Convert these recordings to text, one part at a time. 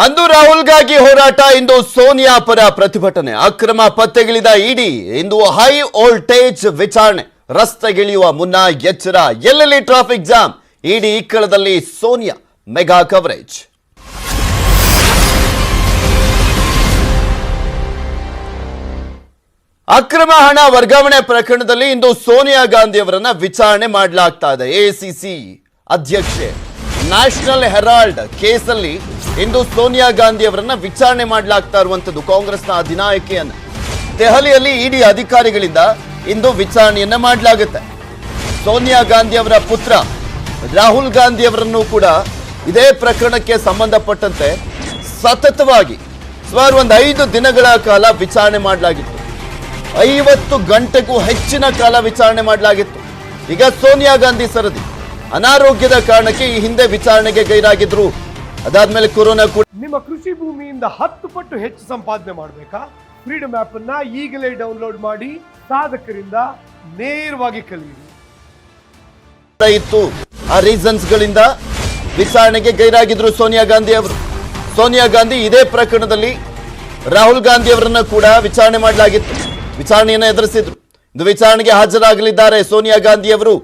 ಅಂದು ರಾಹುಲ್ಗಾಗಿ ಹೋರಾಟ, ಇಂದು ಸೋನಿಯಾ ಪರ ಪ್ರತಿಭಟನೆ. ಅಕ್ರಮ ಪತ್ತೆಗಿಳಿದ ಇಡಿ, ಇಂದು ಹೈ ವೋಲ್ಟೇಜ್ ವಿಚಾರಣೆ. ರಸ್ತೆಗಿಳಿಯುವ ಮುನ್ನ ಎಚ್ಚರ, ಎಲ್ಲೆಲ್ಲಿ ಟ್ರಾಫಿಕ್ ಜಾಮ್. ಇಡಿ ಇಕ್ಕಳದಲ್ಲಿ ಸೋನಿಯಾ, ಮೆಗಾ ಕವರೇಜ್. ಅಕ್ರಮ ಹಣ ವರ್ಗಾವಣೆ ಪ್ರಕರಣದಲ್ಲಿ ಇಂದು ಸೋನಿಯಾ ಗಾಂಧಿ ಅವರನ್ನ ವಿಚಾರಣೆ ಮಾಡಲಾಗ್ತಾ ಇದೆ. ಎಸಿಸಿ ಅಧ್ಯಕ್ಷೆ, ನ್ಯಾಷನಲ್ ಹೆರಾಲ್ಡ್ ಕೇಸಲ್ಲಿ ಇಂದು ಸೋನಿಯಾ ಗಾಂಧಿ ಅವರನ್ನ ವಿಚಾರಣೆ ಮಾಡಲಾಗ್ತಾ ಇರುವಂತದ್ದು. ಕಾಂಗ್ರೆಸ್ನ ಅಧಿನಾಯಕಿಯನ್ನ ದೆಹಲಿಯಲ್ಲಿ ಇಡಿ ಅಧಿಕಾರಿಗಳಿಂದ ಇಂದು ವಿಚಾರಣೆಯನ್ನ ಮಾಡಲಾಗುತ್ತೆ. ಸೋನಿಯಾ ಗಾಂಧಿ ಅವರ ಪುತ್ರ ರಾಹುಲ್ ಗಾಂಧಿ ಅವರನ್ನು ಕೂಡ ಇದೇ ಪ್ರಕರಣಕ್ಕೆ ಸಂಬಂಧಪಟ್ಟಂತೆ ಸತತವಾಗಿ ಸುಮಾರು 5 ದಿನಗಳ ಕಾಲ ವಿಚಾರಣೆ ಮಾಡಲಾಗಿತ್ತು. 50 ಗಂಟೆಗೂ ಹೆಚ್ಚಿನ ಕಾಲ ವಿಚಾರಣೆ ಮಾಡಲಾಗಿತ್ತು. ಈಗ ಸೋನಿಯಾ ಗಾಂಧಿ ಸರದಿ. ಅನಾರೋಗ್ಯದ ಕಾರಣಕ್ಕೆ ಈ ಹಿಂದೆ ವಿಚಾರಣೆಗೆ ಗೈರಾಗಿದ್ರು. ಅದಾದ್ಮೇಲೆ ಕೊರೋನಾ ಕೂಡ. ನಿಮ್ಮ ಕೃಷಿ ಭೂಮಿಯಿಂದ 10 ಪಟ್ಟು ಹೆಚ್ಚು ಸಂಪಾದನೆ ಮಾಡಬೇಕಾ? ಫ್ರೀಡಮ್ ಆಪ್ ಅನ್ನ ಈಗಲೇ ಡೌನ್ಲೋಡ್ ಮಾಡಿ ಸಾಧಕರಿಂದ ನೇರವಾಗಿ ಕಲಿಯಿರಿ. ಇತ್ತು ಆ ರೀಸನ್ಸ್ ಗಳಿಂದ ವಿಚಾರಣೆಗೆ ಗೈರಾಗಿದ್ರು ಸೋನಿಯಾ ಗಾಂಧಿ ಅವರು. ಸೋನಿಯಾ ಗಾಂಧಿ ಇದೇ ಪ್ರಕರಣದಲ್ಲಿ ರಾಹುಲ್ ಗಾಂಧಿ ಅವರನ್ನ ಕೂಡ ವಿಚಾರಣೆ ಮಾಡಲಾಗಿತ್ತು. ವಿಚಾರಣೆಯನ್ನು ಎದುರಿಸಿದ್ರು. ಇದು ವಿಚಾರಣೆಗೆ ಹಾಜರಾಗಲಿದ್ದಾರೆ ಸೋನಿಯಾ ಗಾಂಧಿ ಅವರು.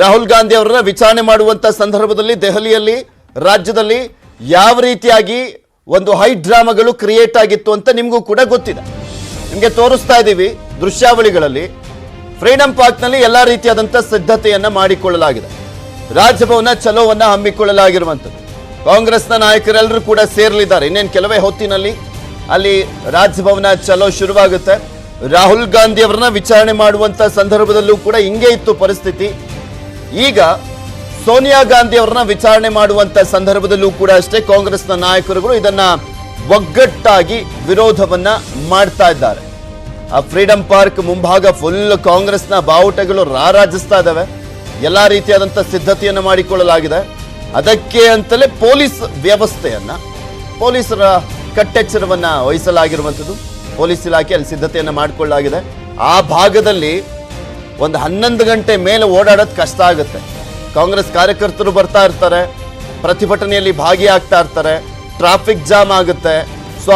ರಾಹುಲ್ ಗಾಂಧಿ ಅವರನ್ನ ವಿಚಾರಣೆ ಮಾಡುವಂತ ಸಂದರ್ಭದಲ್ಲಿ ದೆಹಲಿಯಲ್ಲಿ, ರಾಜ್ಯದಲ್ಲಿ ಯಾವ ರೀತಿಯಾಗಿ ಒಂದು ಹೈ ಡ್ರಾಮಾಗಳು ಕ್ರಿಯೇಟ್ ಆಗಿತ್ತು ಅಂತ ನಿಮಗೂ ಕೂಡ ಗೊತ್ತಿದೆ. ನಿಮಗೆ ತೋರಿಸ್ತಾ ಇದ್ದೀವಿ ದೃಶ್ಯಾವಳಿಗಳಲ್ಲಿ. ಫ್ರೀಡಂ ಪಾರ್ಕ್ನಲ್ಲಿ ಎಲ್ಲಾ ರೀತಿಯಾದಂಥ ಸಿದ್ಧತೆಯನ್ನ ಮಾಡಿಕೊಳ್ಳಲಾಗಿದೆ. ರಾಜಭವನ ಚಲೋವನ್ನ ಹಮ್ಮಿಕೊಳ್ಳಲಾಗಿರುವಂಥದ್ದು. ಕಾಂಗ್ರೆಸ್ನ ನಾಯಕರೆಲ್ಲರೂ ಕೂಡ ಸೇರಲಿದ್ದಾರೆ. ಇನ್ನೇನು ಕೆಲವೇ ಹೊತ್ತಿನಲ್ಲಿ ಅಲ್ಲಿ ರಾಜಭವನ ಚಲೋ ಶುರುವಾಗುತ್ತೆ. ರಾಹುಲ್ ಗಾಂಧಿ ಅವರನ್ನ ವಿಚಾರಣೆ ಮಾಡುವಂತ ಸಂದರ್ಭದಲ್ಲೂ ಕೂಡ ಹಿಂಗೆ ಇತ್ತು ಪರಿಸ್ಥಿತಿ. ಈಗ ಸೋನಿಯಾ ಗಾಂಧಿ ಅವರನ್ನ ವಿಚಾರಣೆ ಮಾಡುವಂತ ಸಂದರ್ಭದಲ್ಲೂ ಕೂಡ ಅಷ್ಟೇ ಕಾಂಗ್ರೆಸ್ನ ನಾಯಕರುಗಳು ಇದನ್ನ ಒಗ್ಗಟ್ಟಾಗಿ ವಿರೋಧವನ್ನ ಮಾಡ್ತಾ ಇದ್ದಾರೆ. ಆ ಫ್ರೀಡಂ ಪಾರ್ಕ್ ಮುಂಭಾಗ ಫುಲ್ ಕಾಂಗ್ರೆಸ್ನ ಬಾವುಟಗಳು ರಾರಾಜಿಸ್ತಾ ಇದ್ದಾವೆ. ಎಲ್ಲಾ ರೀತಿಯಾದಂಥ ಸಿದ್ಧತೆಯನ್ನು ಮಾಡಿಕೊಳ್ಳಲಾಗಿದೆ. ಅದಕ್ಕೆ ಅಂತಲೇ ಪೊಲೀಸ್ ವ್ಯವಸ್ಥೆಯನ್ನ, ಪೊಲೀಸರ ಕಟ್ಟೆಚ್ಚರವನ್ನ ವಹಿಸಲಾಗಿರುವಂಥದ್ದು. ಪೊಲೀಸ್ ಇಲಾಖೆ ಅಲ್ಲಿ ಸಿದ್ಧತೆಯನ್ನು ಮಾಡಿಕೊಳ್ಳಲಾಗಿದೆ. ಆ ಭಾಗದಲ್ಲಿ 11 ಗಂಟೆ ಮೇಲೆ ಓಡಾಡೋದು ಕಷ್ಟ ಆಗುತ್ತೆ. ಕಾಂಗ್ರೆಸ್ ಕಾರ್ಯಕರ್ತರು ಬರ್ತಾ ಇರ್ತಾರೆ, ಪ್ರತಿಭಟನೆಯಲ್ಲಿ ಭಾಗಿಯಾಗ್ತಾ ಇರ್ತಾರೆ, ಟ್ರಾಫಿಕ್ ಜಾಮ್ ಆಗುತ್ತೆ. ಸೊ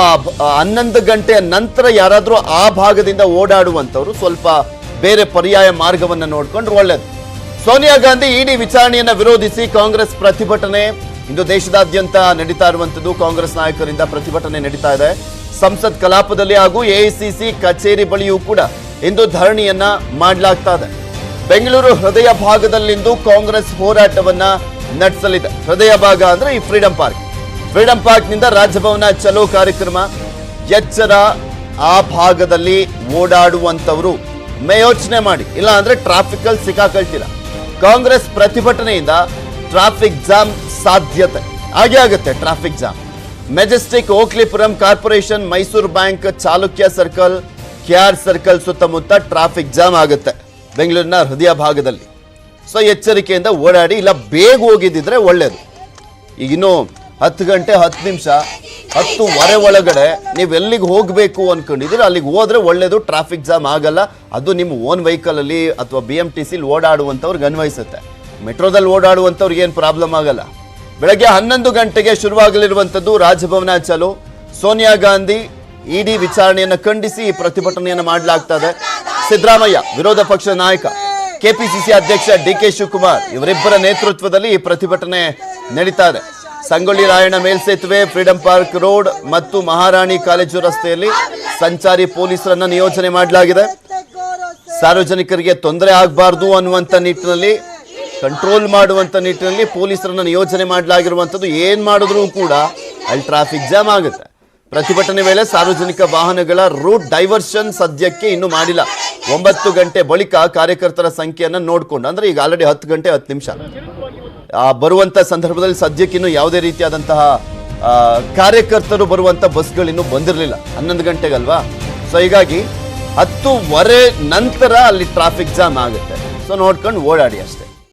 11 ಗಂಟೆಯ ನಂತರ ಯಾರಾದರೂ ಆ ಭಾಗದಿಂದ ಓಡಾಡುವಂಥವ್ರು ಸ್ವಲ್ಪ ಬೇರೆ ಪರ್ಯಾಯ ಮಾರ್ಗವನ್ನು ನೋಡ್ಕೊಂಡ್ರೆ ಒಳ್ಳೇದು. ಸೋನಿಯಾ ಗಾಂಧಿ ಇಡಿ ವಿಚಾರಣೆಯನ್ನ ವಿರೋಧಿಸಿ ಕಾಂಗ್ರೆಸ್ ಪ್ರತಿಭಟನೆ ಇಂದು ದೇಶದಾದ್ಯಂತ ನಡೀತಾ ಇರುವಂತದ್ದು. ಕಾಂಗ್ರೆಸ್ ನಾಯಕರಿಂದ ಪ್ರತಿಭಟನೆ ನಡೀತಾ ಇದೆ. ಸಂಸತ್ ಕಲಾಪದಲ್ಲಿ ಹಾಗೂ ಎಐಸಿಸಿ ಕಚೇರಿ ಬಳಿಯೂ ಕೂಡ ಇಂದು ಧರಣಿಯನ್ನ ಮಾಡಲಾಗ್ತಾ ಇದೆ. ಬೆಂಗಳೂರು ಹೃದಯ ಭಾಗದಲ್ಲಿಂದು ಕಾಂಗ್ರೆಸ್ ಹೋರಾಟವನ್ನ ನಡೆಸಲಿದೆ. ಹೃದಯ ಭಾಗ ಅಂದ್ರೆ ಈ ಫ್ರೀಡಂ ಪಾರ್ಕ್. ಫ್ರೀಡಂ ಪಾರ್ಕ್ ನಿಂದ ರಾಜಭವನ ಚಲೋ ಕಾರ್ಯಕ್ರಮ. ಎಚ್ಚರ, ಆ ಭಾಗದಲ್ಲಿ ಓಡಾಡುವಂತವರು ಯೋಚನೆ ಮಾಡಿ, ಇಲ್ಲ ಅಂದ್ರೆ ಟ್ರಾಫಿಕ್ ಅಲ್ಲಿ ಸಿಕ್ಕಾಕೊಳ್ತೀರಾ. ಕಾಂಗ್ರೆಸ್ ಪ್ರತಿಭಟನೆಯಿಂದ ಟ್ರಾಫಿಕ್ ಜಾಮ್ ಸಾಧ್ಯತೆ ಹಾಗೆ ಆಗುತ್ತೆ. Traffic jam Majestic, Okalipuram corporation, Mysuru bank, Chalukya circle, KR circle ಸುತ್ತಮುತ್ತ ಟ್ರಾಫಿಕ್ ಜಾಮ್ ಆಗುತ್ತೆ ಬೆಂಗಳೂರಿನ ಹೃದಯ ಭಾಗದಲ್ಲಿ. ಸೊ ಎಚ್ಚರಿಕೆಯಿಂದ ಓಡಾಡಿ, ಇಲ್ಲ ಬೇಗ ಹೋಗಿದ್ದಿದ್ರೆ ಒಳ್ಳೇದು. ಈಗ ಇನ್ನು 10 ಗಂಟೆ 10 ನಿಮಿಷ 10:15 ಒಳಗಡೆ ನೀವು ಎಲ್ಲಿಗೆ ಹೋಗಬೇಕು ಅನ್ಕೊಂಡಿದ್ರೆ ಅಲ್ಲಿಗೆ ಹೋದ್ರೆ ಒಳ್ಳೇದು. ಟ್ರಾಫಿಕ್ ಜಾಮ್ ಆಗಲ್ಲ. ಅದು ನಿಮ್ಮ ಓನ್ ವೆಹಿಕಲ್ ಅಲ್ಲಿ ಅಥವಾ BMTC ಓಡಾಡುವಂಥವ್ರಿಗೆ ಅನ್ವಯಿಸುತ್ತೆ. ಮೆಟ್ರೋದಲ್ಲಿ ಓಡಾಡುವಂಥವ್ರಿಗೆ ಏನು ಪ್ರಾಬ್ಲಮ್ ಆಗಲ್ಲ. ಬೆಳಗ್ಗೆ 11 ಗಂಟೆಗೆ ಶುರುವಾಗಲಿರುವಂಥದ್ದು ರಾಜಭವನ ಚಲೋ. ಸೋನಿಯಾ ಗಾಂಧಿ ಇಡಿ ವಿಚಾರಣೆಯನ್ನು ಖಂಡಿಸಿ ಈ ಪ್ರತಿಭಟನೆಯನ್ನು ಮಾಡಲಾಗ್ತಾ ಇದೆ. ಸಿದ್ದರಾಮಯ್ಯ ವಿರೋಧ ಪಕ್ಷ ನಾಯಕ, ಕೆಪಿಸಿಸಿ ಅಧ್ಯಕ್ಷ DK ಶಿವಕುಮಾರ್ ಇವರಿಬ್ಬರ ನೇತೃತ್ವದಲ್ಲಿ ಈ ಪ್ರತಿಭಟನೆ ನಡೀತಾ ಇದೆ. ಸಂಗೊಳ್ಳಿ ರಾಯಣ್ಣ ಮೇಲ್ಸೇತುವೆ, ಫ್ರೀಡಂ ಪಾರ್ಕ್ ರೋಡ್ ಮತ್ತು ಮಹಾರಾಣಿ ಕಾಲೇಜು ರಸ್ತೆಯಲ್ಲಿ ಸಂಚಾರಿ ಪೊಲೀಸರನ್ನ ನಿಯೋಜನೆ ಮಾಡಲಾಗಿದೆ. ಸಾರ್ವಜನಿಕರಿಗೆ ತೊಂದರೆ ಆಗಬಾರ್ದು ಅನ್ನುವಂಥ ನಿಟ್ಟಿನಲ್ಲಿ, ಕಂಟ್ರೋಲ್ ಮಾಡುವಂಥ ನಿಟ್ಟಿನಲ್ಲಿ ಪೊಲೀಸರನ್ನ ನಿಯೋಜನೆ ಮಾಡಲಾಗಿರುವಂಥದ್ದು. ಏನ್ ಮಾಡಿದ್ರೂ ಕೂಡ ಅಲ್ಲಿ ಟ್ರಾಫಿಕ್ ಜಾಮ್ ಆಗುತ್ತೆ. ಪ್ರತಿಭಟನೆ ವೇಳೆ ಸಾರ್ವಜನಿಕ ವಾಹನಗಳ ರೂಟ್ ಡೈವರ್ಷನ್ ಸದ್ಯಕ್ಕೆ ಇನ್ನೂ ಮಾಡಿಲ್ಲ. 9 ಗಂಟೆ ಬಳಿಕ ಕಾರ್ಯಕರ್ತರ ಸಂಖ್ಯೆಯನ್ನು ನೋಡಿಕೊಂಡು, ಅಂದ್ರೆ ಈಗ ಆಲ್ರೆಡಿ 10 ಗಂಟೆ 10 ನಿಮಿಷ ಬರುವಂತ ಸಂದರ್ಭದಲ್ಲಿ ಸದ್ಯಕ್ಕೆ ಇನ್ನು ಯಾವುದೇ ರೀತಿಯಾದಂತಹ ಕಾರ್ಯಕರ್ತರು ಬರುವಂತ ಬಸ್ಗಳು ಇನ್ನೂ ಬಂದಿರಲಿಲ್ಲ. 11 ಗಂಟೆಗಲ್ವಾ. ಸೊ ಹೀಗಾಗಿ 10:15 ನಂತರ ಅಲ್ಲಿ ಟ್ರಾಫಿಕ್ ಜಾಮ್ ಆಗುತ್ತೆ. ಸೊ ನೋಡ್ಕೊಂಡು ಓಡಾಡಿ ಅಷ್ಟೇ.